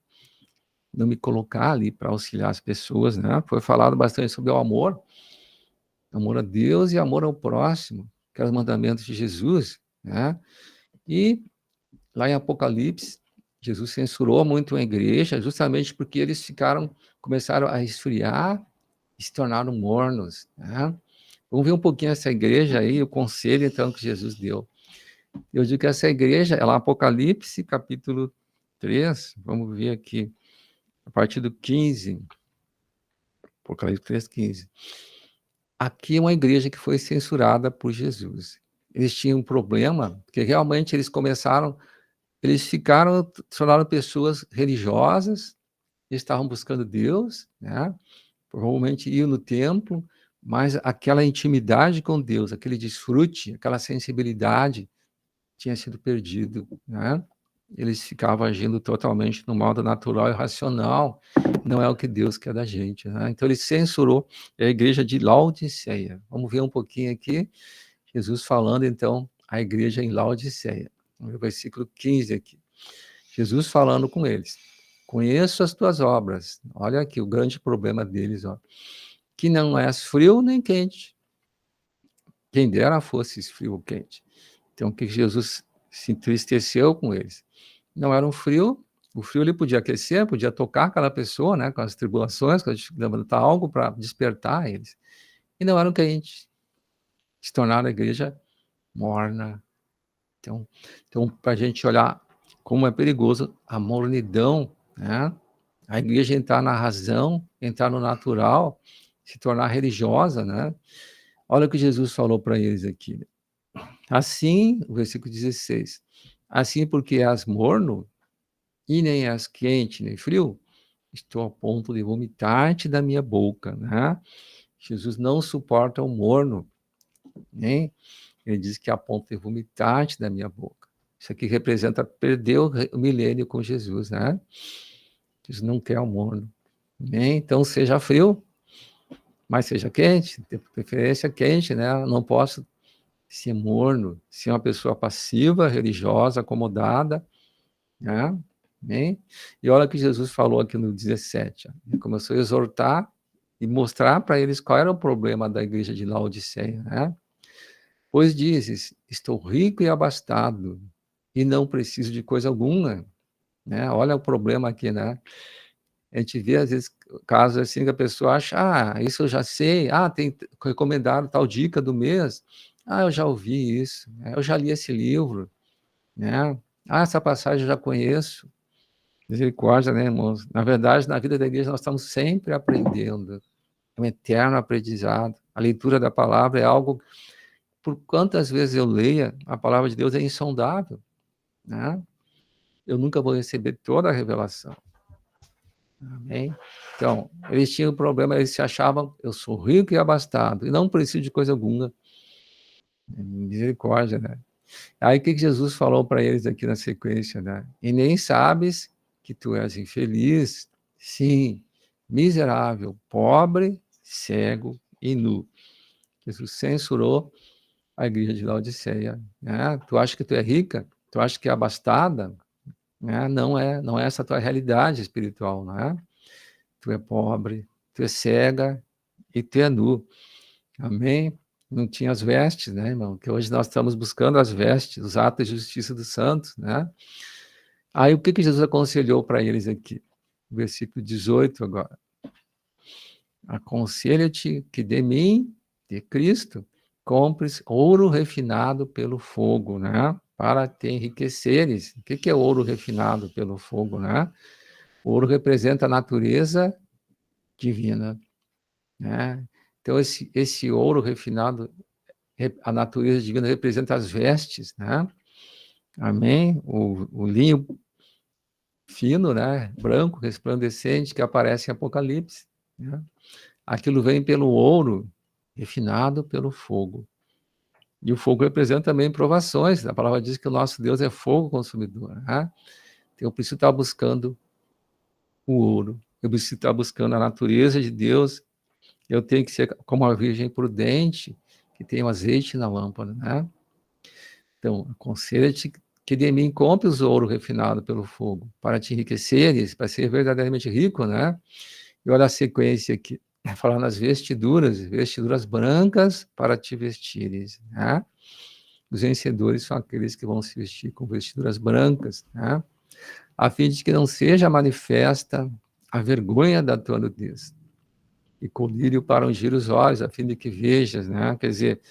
não me colocar ali para auxiliar as pessoas, né? Foi falado bastante sobre o amor a Deus e amor ao próximo, que eram os mandamentos de Jesus, né? E lá em Apocalipse, Jesus censurou muito a igreja, justamente porque eles começaram a esfriar e se tornaram mornos, né? Vamos ver um pouquinho essa igreja aí, o conselho, então, que Jesus deu. Eu digo que essa igreja, ela é Apocalipse, capítulo 3, vamos ver aqui, a partir do 15, Apocalipse 3, 15. Aqui é uma igreja que foi censurada por Jesus. Eles tinham um problema, porque realmente eles ficaram, se tornaram pessoas religiosas, eles estavam buscando Deus, né? Provavelmente iam no templo, mas aquela intimidade com Deus, aquele desfrute, aquela sensibilidade tinha sido perdido, né? Eles ficavam agindo totalmente no modo natural e racional, não é o que Deus quer da gente, né? Então ele censurou a igreja de Laodiceia. Vamos ver um pouquinho aqui, Jesus falando então à igreja em Laodiceia. Vamos ver o versículo 15 aqui. Jesus falando com eles. Conheço as tuas obras. Olha aqui o grande problema deles, ó. Que não és frio nem quente. Quem dera fosses frio ou quente. Então, que Jesus se entristeceu com eles. Não era um frio, o frio ele podia aquecer, podia tocar aquela pessoa, né, com as tribulações, com a dificuldade, algo para despertar eles. E não era um quente. Se tornaram a igreja morna. Então para a gente olhar como é perigoso a mornidão, né? A igreja entrar na razão, entrar no natural, se tornar religiosa, né? Olha o que Jesus falou para eles aqui. Assim, o versículo 16, assim porque és morno, e nem és quente, nem frio, estou a ponto de vomitar-te da minha boca, né? Jesus não suporta o morno, nem ele diz que é a ponto de vomitar-te da minha boca. Isso aqui representa perder o milênio com Jesus, né? Jesus não quer o morno. Nem então seja frio, mas seja quente, de preferência quente, né? Eu não posso ser morno, ser uma pessoa passiva, religiosa, acomodada, né? Bem, e olha o que Jesus falou aqui no 17. Ele começou a exortar e mostrar para eles qual era o problema da igreja de Laodiceia, né? Pois dizes, estou rico e abastado, e não preciso de coisa alguma, né? Olha o problema aqui, né? A gente vê, às vezes, casos assim que a pessoa acha, isso eu já sei, tem recomendado tal dica do mês, eu já ouvi isso, né? Eu já li esse livro, né? Essa passagem eu já conheço. Misericórdia, né, irmãos? Na verdade, na vida da igreja, nós estamos sempre aprendendo. É um eterno aprendizado. A leitura da palavra é algo, por quantas vezes eu leia, a palavra de Deus é insondável, né? Eu nunca vou receber toda a revelação. Amém? Então, eles tinham um problema, eles se achavam, eu sou rico e abastado, e não preciso de coisa alguma. Misericórdia, né? Aí, o que Jesus falou para eles aqui na sequência, né? E nem sabes que tu és infeliz, sim, miserável, pobre, cego e nu. Jesus censurou a igreja de Laodiceia, né? Tu acha que tu é rica? Tu acha que é abastada? Né? Não é essa a tua realidade espiritual, né? Tu é pobre, tu é cega e tu é nu. Amém? Não tinha as vestes, né, irmão? Que hoje nós estamos buscando as vestes, os atos de justiça dos santos, né? Aí o que Jesus aconselhou para eles aqui? Versículo 18 agora. Aconselho-te que de mim, de Cristo, compres ouro refinado pelo fogo, né? Para te enriqueceres. O que é ouro refinado pelo fogo, né? O ouro representa a natureza divina, né? Então, esse ouro refinado, a natureza divina representa as vestes, né? Amém? O linho fino, né? Branco, resplandecente, que aparece em Apocalipse, né? Aquilo vem pelo ouro refinado pelo fogo. E o fogo representa também provações. A palavra diz que o nosso Deus é fogo consumidor, né? Então, eu preciso estar buscando o ouro. Eu preciso estar buscando a natureza de Deus. Eu tenho que ser como a virgem prudente, que tem o azeite na lâmpada, né? Então, aconselho-te que de mim compres o ouro refinado pelo fogo, para te enriqueceres, para ser verdadeiramente rico, né? E olha a sequência aqui, falando nas vestiduras brancas para te vestires, né? Os vencedores são aqueles que vão se vestir com vestiduras brancas, né? A fim de que não seja manifesta a vergonha da tua nudez. E colírio para ungir os olhos, a fim de que vejas, né? Quer dizer,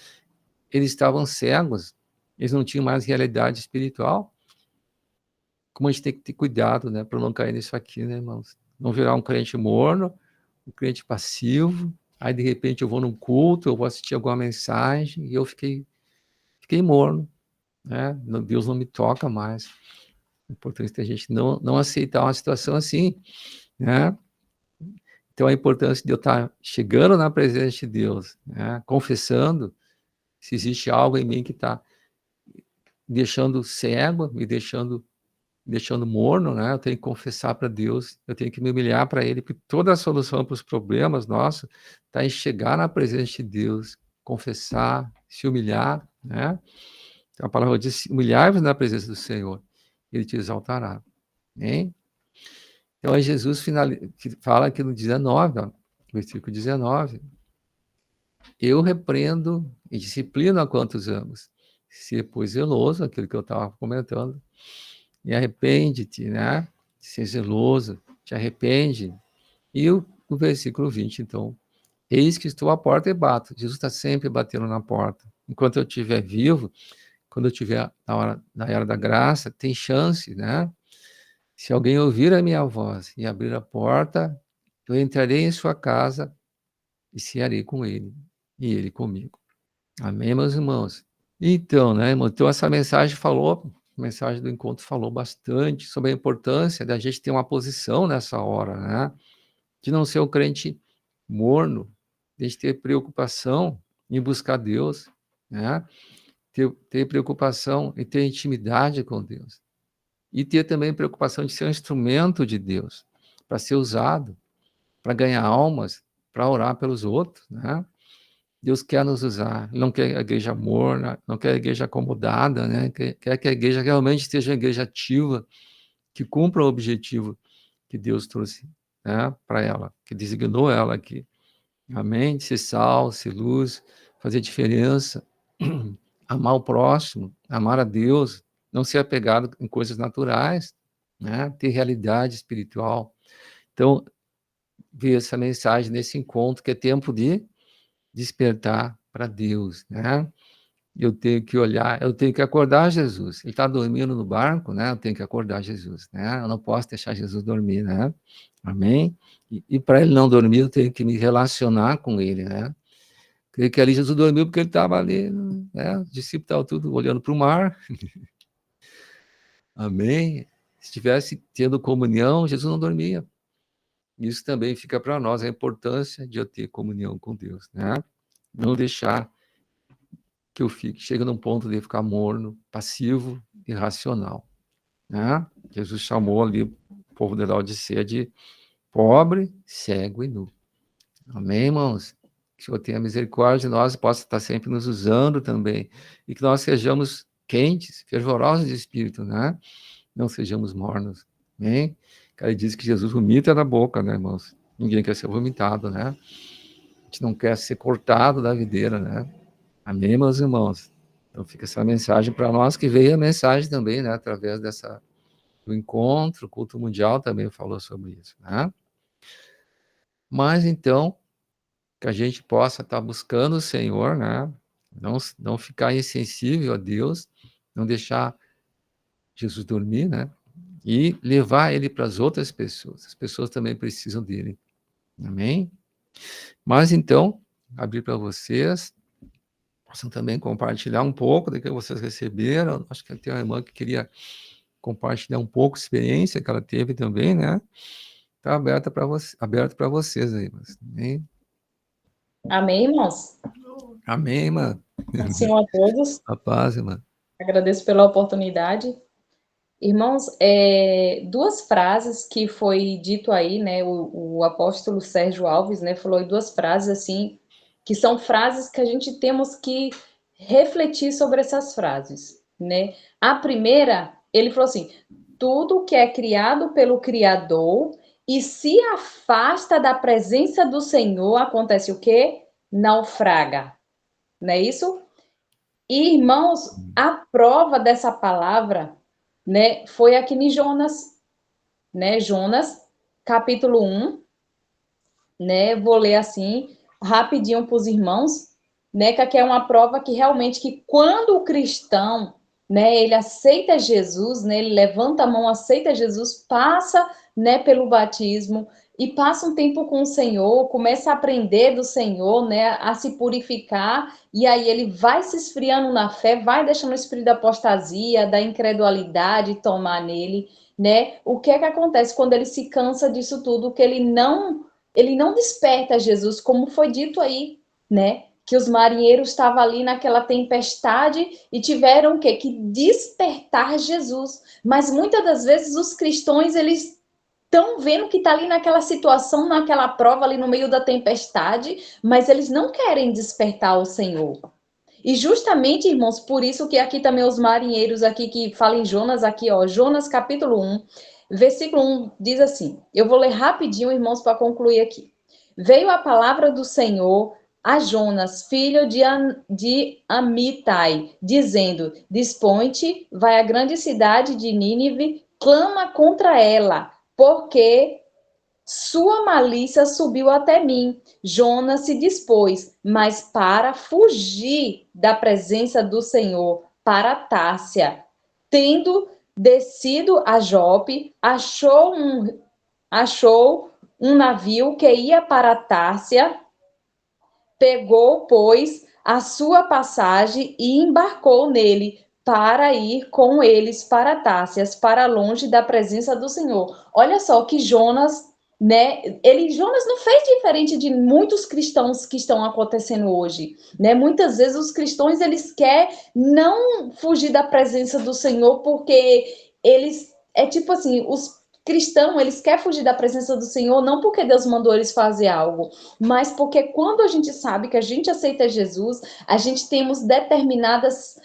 eles estavam cegos, eles não tinham mais realidade espiritual. Como a gente tem que ter cuidado, né, para não cair nisso aqui, né, irmãos? Não virar um crente morno, um crente passivo, aí de repente eu vou num culto, eu vou assistir alguma mensagem e eu fiquei morno, né? Deus não me toca mais. É importante a gente não aceitar uma situação assim, né? Então, a importância de eu estar chegando na presença de Deus, né? Confessando se existe algo em mim que está deixando cego, me deixando morno, né? Eu tenho que confessar para Deus, eu tenho que me humilhar para Ele, porque toda a solução para os problemas nossos está em chegar na presença de Deus, confessar, se humilhar, né? Então, a palavra diz: humilhai-vos na presença do Senhor, Ele te exaltará. Hein? Então, é Jesus que fala aqui no 19, ó, versículo 19: eu repreendo e disciplino a quantos amo. Se, pois, zeloso, aquilo que eu estava comentando, e arrepende-te, né? Ser zeloso, te arrepende. E o versículo 20, então: eis que estou à porta e bato. Jesus está sempre batendo na porta. Enquanto eu estiver vivo, quando eu estiver na era da graça, tem chance, né? Se alguém ouvir a minha voz e abrir a porta, eu entrarei em sua casa e cearei com ele, e ele comigo. Amém, meus irmãos? Então, né, irmão? Então, essa mensagem a mensagem do encontro falou bastante sobre a importância da gente ter uma posição nessa hora, né? De não ser um crente morno, de a gente ter preocupação em buscar Deus, né? Ter preocupação em ter intimidade com Deus. E ter também preocupação de ser um instrumento de Deus, para ser usado, para ganhar almas, para orar pelos outros, né? Deus quer nos usar, não quer a igreja morna, não quer a igreja acomodada, né? Quer que a igreja realmente seja uma igreja ativa, que cumpra o objetivo que Deus trouxe, né, para ela, que designou ela aqui. Amém? Ser sal, ser luz, fazer diferença, amar o próximo, amar a Deus, não ser apegado em coisas naturais, né? Ter realidade espiritual. Então, ver essa mensagem nesse encontro, que é tempo de despertar para Deus, né? Eu tenho que olhar, eu tenho que acordar Jesus. Ele está dormindo no barco, né? Eu tenho que acordar Jesus, né? Eu não posso deixar Jesus dormir, né? Amém? E para ele não dormir, eu tenho que me relacionar com ele, né? Creio que ali Jesus dormiu porque ele estava ali, né? Os discípulos estavam tudo olhando para o mar. Amém? Se estivesse tendo comunhão, Jesus não dormia. Isso também fica para nós, a importância de eu ter comunhão com Deus, né? Não deixar que eu chegue num ponto de ficar morno, passivo, irracional, né? Jesus chamou ali o povo da Laodiceia de pobre, cego e nu. Amém, irmãos? Que o Senhor tenha misericórdia de nós e possa estar sempre nos usando também. E que nós sejamos quentes, fervorosos de espírito, né? Não sejamos mornos. Amém? O cara diz que Jesus vomita da boca, né, irmãos? Ninguém quer ser vomitado, né? A gente não quer ser cortado da videira, né? Amém, meus irmãos? Então fica essa mensagem para nós, que veio a mensagem também, né? Através do encontro, o culto mundial também falou sobre isso, né? Mas então, que a gente possa estar buscando o Senhor, né? Não ficar insensível a Deus, não deixar Jesus dormir, né? E levar ele para as outras pessoas. As pessoas também precisam dele. Amém? Mas então, abrir para vocês, possam também compartilhar um pouco do que vocês receberam. Acho que tem uma irmã que queria compartilhar um pouco a experiência que ela teve também, né? Está aberto para vocês aí. Amém? Amém, irmãos? Amém, irmã. Assim a todos. A paz, irmã. Agradeço pela oportunidade. Irmãos, duas frases que foi dito aí, né? O apóstolo Sérgio Alves, né, falou duas frases assim, que são frases que a gente temos que refletir sobre essas frases. né? A primeira, ele falou assim: tudo que é criado pelo Criador e se afasta da presença do Senhor, acontece o quê? Naufraga. Não é isso? E, irmãos, a prova dessa palavra, né, foi aqui em Jonas, né? Jonas, capítulo 1, né? Vou ler assim, rapidinho para os irmãos, né? Que aqui é uma prova que realmente, que quando o cristão, né, ele aceita Jesus, né, ele levanta a mão, aceita Jesus, passa, né, pelo batismo e passa um tempo com o Senhor, começa a aprender do Senhor, né, a se purificar, e aí ele vai se esfriando na fé, vai deixando o espírito da apostasia, da incredulidade tomar nele, né? O que é que acontece quando ele se cansa disso tudo, que ele não desperta Jesus, como foi dito aí, né? Que os marinheiros estavam ali naquela tempestade e tiveram o quê? Que despertar Jesus. Mas muitas das vezes os cristãos, eles estão vendo que está ali naquela situação, naquela prova ali no meio da tempestade, mas eles não querem despertar o Senhor. E justamente, irmãos, por isso que aqui também os marinheiros aqui que falam em Jonas aqui, ó, Jonas capítulo 1, versículo 1 diz assim, eu vou ler rapidinho, irmãos, para concluir aqui. Veio a palavra do Senhor a Jonas, filho de Amitai, dizendo, dispõe-te, vai à grande cidade de Nínive, clama contra ela, porque sua malícia subiu até mim. Jonas se dispôs, mas para fugir da presença do Senhor, para Társia. Tendo descido a Jope, achou um navio que ia para Társia, pegou, pois, a sua passagem e embarcou nele para ir com eles para Társias, para longe da presença do Senhor. Olha só que Jonas, né? Jonas não fez diferente de muitos cristãos que estão acontecendo hoje, né? Muitas vezes os cristãos eles querem não fugir da presença do Senhor porque eles é tipo assim, os cristãos, eles querem fugir da presença do Senhor não porque Deus mandou eles fazer algo, mas porque quando a gente sabe que a gente aceita Jesus, a gente temos determinadas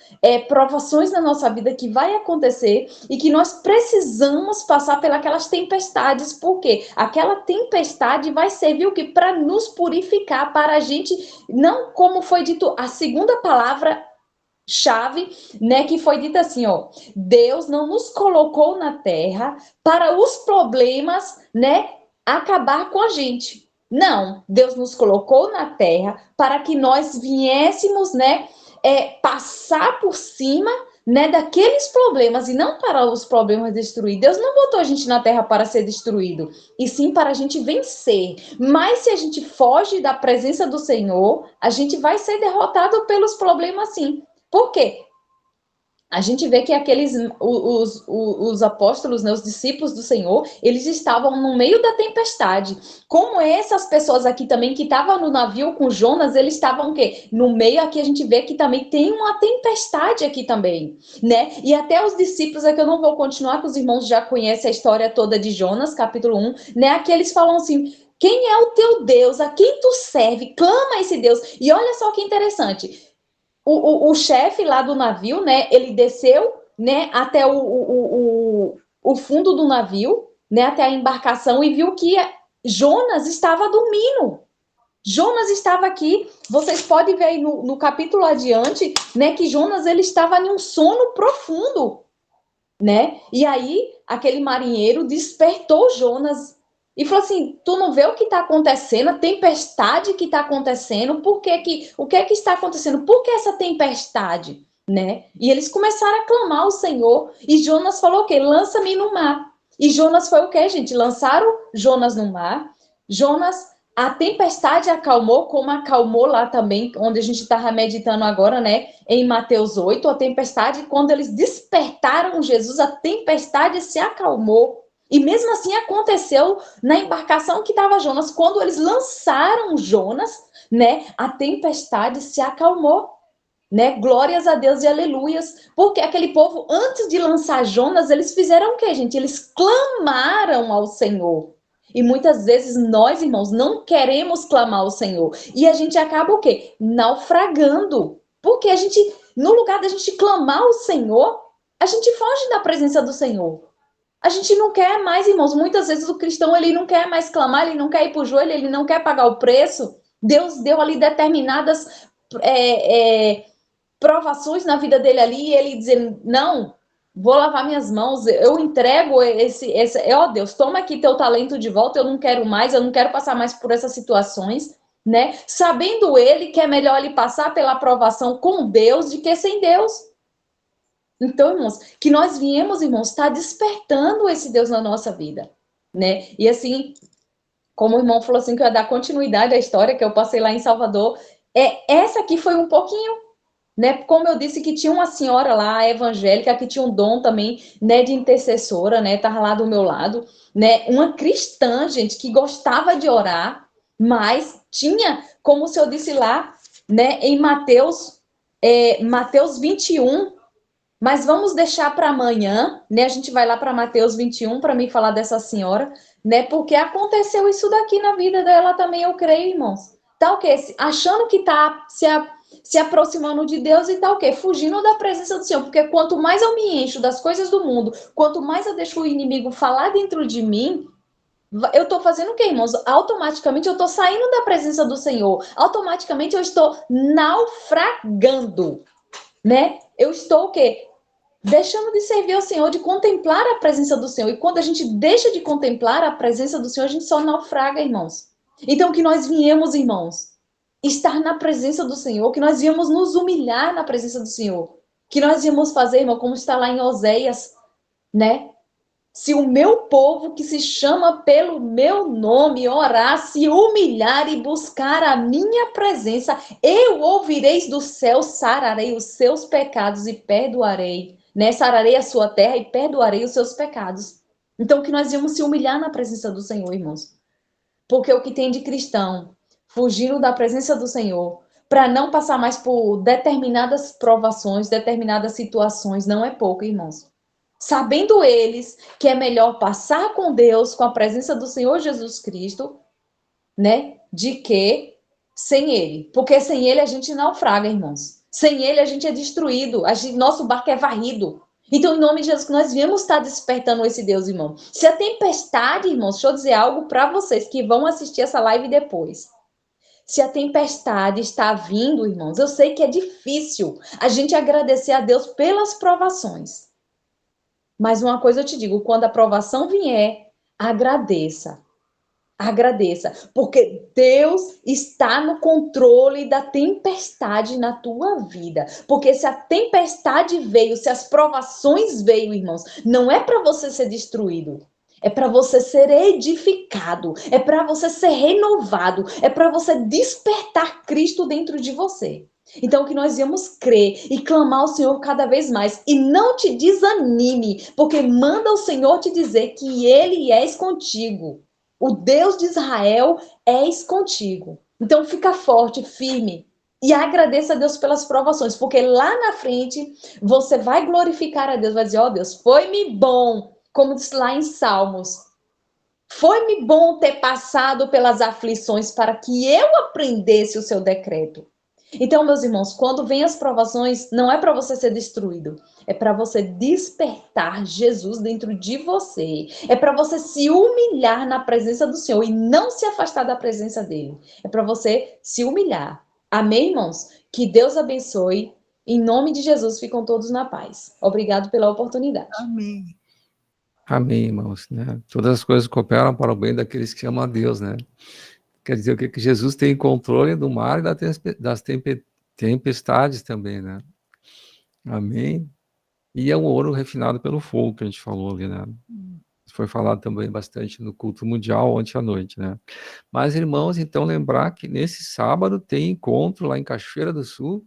provações na nossa vida que vai acontecer e que nós precisamos passar pelas tempestades, porque aquela tempestade vai servir o que? Para nos purificar, para a gente, não como foi dito, a segunda palavra chave, né, que foi dita assim, ó, Deus não nos colocou na terra para os problemas, né, acabar com a gente. Não, Deus nos colocou na terra para que nós viéssemos, né, passar por cima, né, daqueles problemas e não para os problemas destruir. Deus não botou a gente na terra para ser destruído, e sim para a gente vencer. Mas se a gente foge da presença do Senhor, a gente vai ser derrotado pelos problemas sim. Por quê? A gente vê que os apóstolos, né, os discípulos do Senhor, eles estavam no meio da tempestade. Como essas pessoas aqui também que estavam no navio com Jonas, eles estavam o quê? No meio aqui a gente vê que também tem uma tempestade aqui também, né? E até os discípulos, aqui eu não vou continuar, que os irmãos já conhecem a história toda de Jonas, capítulo 1, né? Aqui eles falam assim, quem é o teu Deus? A quem tu serve? Clama a esse Deus. E olha só que interessante, o chefe lá do navio, né, ele desceu, né, até o fundo do navio, né, até a embarcação e viu que Jonas estava dormindo. Jonas estava aqui, vocês podem ver aí no capítulo adiante, né, que Jonas ele estava em um sono profundo, né, e aí aquele marinheiro despertou Jonas e falou assim, tu não vê o que está acontecendo, a tempestade que está acontecendo, o que é que está acontecendo? Por que essa tempestade? Né? E eles começaram a clamar ao Senhor, e Jonas falou o quê? Lança-me no mar. E Jonas foi o quê, gente? Lançaram Jonas no mar. Jonas, a tempestade acalmou, como acalmou lá também, onde a gente estava meditando agora, né? Em Mateus 8, a tempestade, quando eles despertaram Jesus, a tempestade se acalmou. E mesmo assim aconteceu na embarcação que estava Jonas. Quando eles lançaram Jonas, né, a tempestade se acalmou. Né? Glórias a Deus e aleluias. Porque aquele povo, antes de lançar Jonas, eles fizeram o quê, gente? Eles clamaram ao Senhor. E muitas vezes nós, irmãos, não queremos clamar ao Senhor. E a gente acaba o quê? Naufragando. Porque a gente no lugar da gente clamar ao Senhor, a gente foge da presença do Senhor. A gente não quer mais, irmãos. Muitas vezes o cristão, ele não quer mais clamar, ele não quer ir para o joelho, ele não quer pagar o preço. Deus deu ali determinadas provações na vida dele ali, e ele dizendo, não, vou lavar minhas mãos, eu entrego ó Deus, toma aqui teu talento de volta, eu não quero mais, eu não quero passar mais por essas situações, né? Sabendo ele que é melhor ele passar pela aprovação com Deus do que sem Deus. Então, irmãos, que nós viemos, irmãos, estar despertando esse Deus na nossa vida, né? E assim, como o irmão falou assim, que eu ia dar continuidade à história que eu passei lá em Salvador, essa aqui foi um pouquinho, né? Como eu disse que tinha uma senhora lá, evangélica, que tinha um dom também, né, de intercessora, né? Tava lá do meu lado, né? Uma cristã, gente, que gostava de orar, mas tinha, como o senhor disse lá, né, em Mateus 21, mas vamos deixar para amanhã, né? A gente vai lá para Mateus 21 para me falar dessa senhora, né? Porque aconteceu isso daqui na vida dela também, eu creio, irmãos. Tá o quê? Achando que tá se aproximando de Deus e tá o quê? Fugindo da presença do Senhor. Porque quanto mais eu me encho das coisas do mundo, quanto mais eu deixo o inimigo falar dentro de mim, eu estou fazendo o quê, irmãos? Automaticamente eu estou saindo da presença do Senhor. Automaticamente eu estou naufragando, né? Eu estou o quê? Deixando de servir ao Senhor, de contemplar a presença do Senhor. E quando a gente deixa de contemplar a presença do Senhor, a gente só naufraga, irmãos. Então, que nós viemos, irmãos, estar na presença do Senhor, que nós viemos nos humilhar na presença do Senhor. Que nós viemos fazer, irmão, como está lá em Oséias, né? Se o meu povo, que se chama pelo meu nome, orar, se humilhar e buscar a minha presença, eu ouvirei do céu, sararei os seus pecados e perdoarei, né? Sararei a sua terra e perdoarei os seus pecados. Então, que nós íamos se humilhar na presença do Senhor, irmãos. Porque o que tem de cristão, fugindo da presença do Senhor, para não passar mais por determinadas provações, determinadas situações, não é pouco, irmãos. Sabendo eles que é melhor passar com Deus, com a presença do Senhor Jesus Cristo, né? De que sem Ele. Porque sem Ele a gente naufraga, irmãos. Sem Ele a gente é destruído. Nosso barco é varrido. Então, em nome de Jesus, que nós viemos estar despertando esse Deus, irmão. Se a tempestade, irmãos, deixa eu dizer algo para vocês que vão assistir essa live depois. Se a tempestade está vindo, irmãos, eu sei que é difícil a gente agradecer a Deus pelas provações. Mas uma coisa eu te digo, quando a provação vier, agradeça. Agradeça, porque Deus está no controle da tempestade na tua vida. Porque se a tempestade veio, se as provações veio, irmãos, não é para você ser destruído. É para você ser edificado, é para você ser renovado, é para você despertar Cristo dentro de você. Então, que nós íamos crer e clamar ao Senhor cada vez mais. E não te desanime, porque manda o Senhor te dizer que Ele és contigo. O Deus de Israel és contigo. Então, fica forte, firme. E agradeça a Deus pelas provações, porque lá na frente você vai glorificar a Deus, vai dizer, ó Deus, foi-me bom, como diz lá em Salmos. Foi-me bom ter passado pelas aflições para que eu aprendesse o seu decreto. Então, meus irmãos, quando vem as provações, não é para você ser destruído, é para você despertar Jesus dentro de você, é para você se humilhar na presença do Senhor e não se afastar da presença dele, é para você se humilhar. Amém, irmãos? Que Deus abençoe, em nome de Jesus, ficam todos na paz. Obrigado pela oportunidade. Amém. Amém, irmãos, né? Todas as coisas cooperam para o bem daqueles que amam a Deus, né? Quer dizer, o que Jesus tem controle do mar e das tempestades também, né? Amém? E é o ouro refinado pelo fogo que a gente falou ali, né? Foi falado também bastante no culto mundial ontem à noite, né? Mas, irmãos, então lembrar que nesse sábado tem encontro lá em Cachoeira do Sul,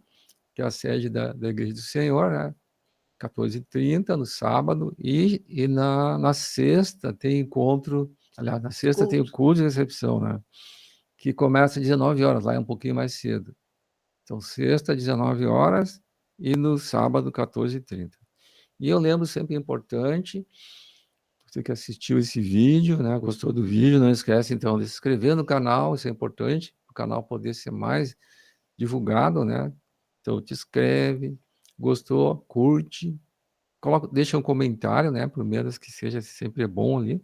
que é a sede da Igreja do Senhor, né? 14h30 no sábado, e na sexta tem encontro, aliás, na sexta tem o culto de recepção, né? Que começa às 19 horas, lá é um pouquinho mais cedo. Então, sexta, 19 horas, e no sábado, 14h30. E eu lembro sempre importante, você que assistiu esse vídeo, né, gostou do vídeo, não esquece, então, de se inscrever no canal, isso é importante, o canal poder ser mais divulgado, né? Então, te inscreve, Gostou? Curte. Deixa um comentário, né? Por menos que seja sempre bom ali.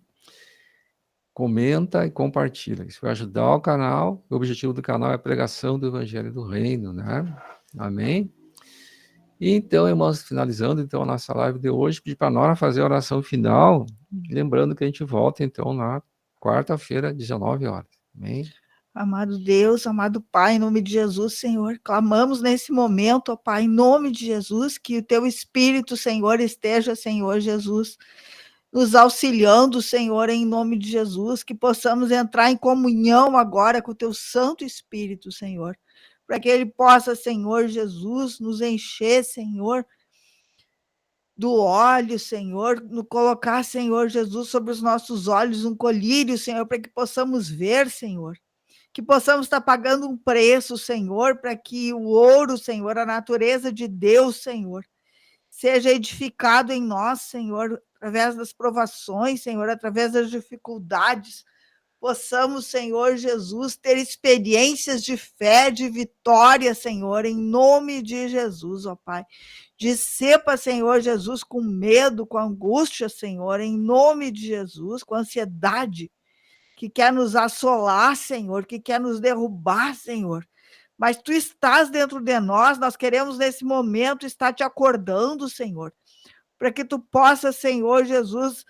Comenta e compartilha. Isso vai ajudar o canal. O objetivo do canal é a pregação do Evangelho do Reino, né? Amém? E então, irmãos, finalizando então a nossa live de hoje, pedir para a Nora fazer a oração final, lembrando que a gente volta então na quarta-feira, 19 horas. Amém? Amado Deus, amado Pai, em nome de Jesus, Senhor, clamamos nesse momento, ó Pai, em nome de Jesus, que o Teu Espírito, Senhor, esteja, Senhor Jesus, nos auxiliando, Senhor, em nome de Jesus, que possamos entrar em comunhão agora com o Teu Santo Espírito, Senhor, para que Ele possa, Senhor Jesus, nos encher, Senhor, do óleo, Senhor, no colocar, Senhor Jesus, sobre os nossos olhos um colírio, Senhor, para que possamos ver, Senhor, que possamos estar pagando um preço, Senhor, para que o ouro, Senhor, a natureza de Deus, Senhor, seja edificado em nós, Senhor, através das provações, Senhor, através das dificuldades, possamos, Senhor Jesus, ter experiências de fé, de vitória, Senhor, em nome de Jesus, ó Pai. Dissipa, Senhor Jesus, com medo, com angústia, Senhor, em nome de Jesus, com ansiedade, que quer nos assolar, Senhor, que quer nos derrubar, Senhor. Mas Tu estás dentro de nós queremos nesse momento estar Te acordando, Senhor, para que Tu possas, Senhor Jesus,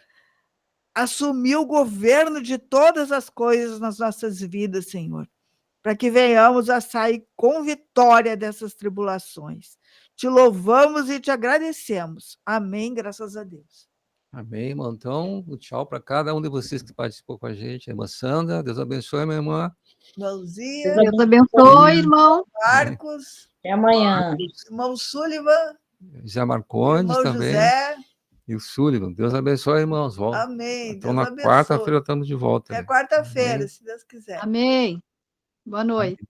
assumir o governo de todas as coisas nas nossas vidas, Senhor, para que venhamos a sair com vitória dessas tribulações. Te louvamos e Te agradecemos. Amém, graças a Deus. Amém, irmão. Então, um tchau para cada um de vocês que participou com a gente. Irmã Sandra, Deus abençoe, minha irmã. Mãozinha, Deus abençoe, irmão. Marcos, Até amanhã. irmão Sullivan, Zé Marcondes irmão também. José. E o Sullivan. Deus abençoe, irmãos. Volta. Amém. Então, Deus na abençoe. quarta-feira estamos de volta. Até Né? quarta-feira, Amém. se Deus quiser. Amém. Boa noite.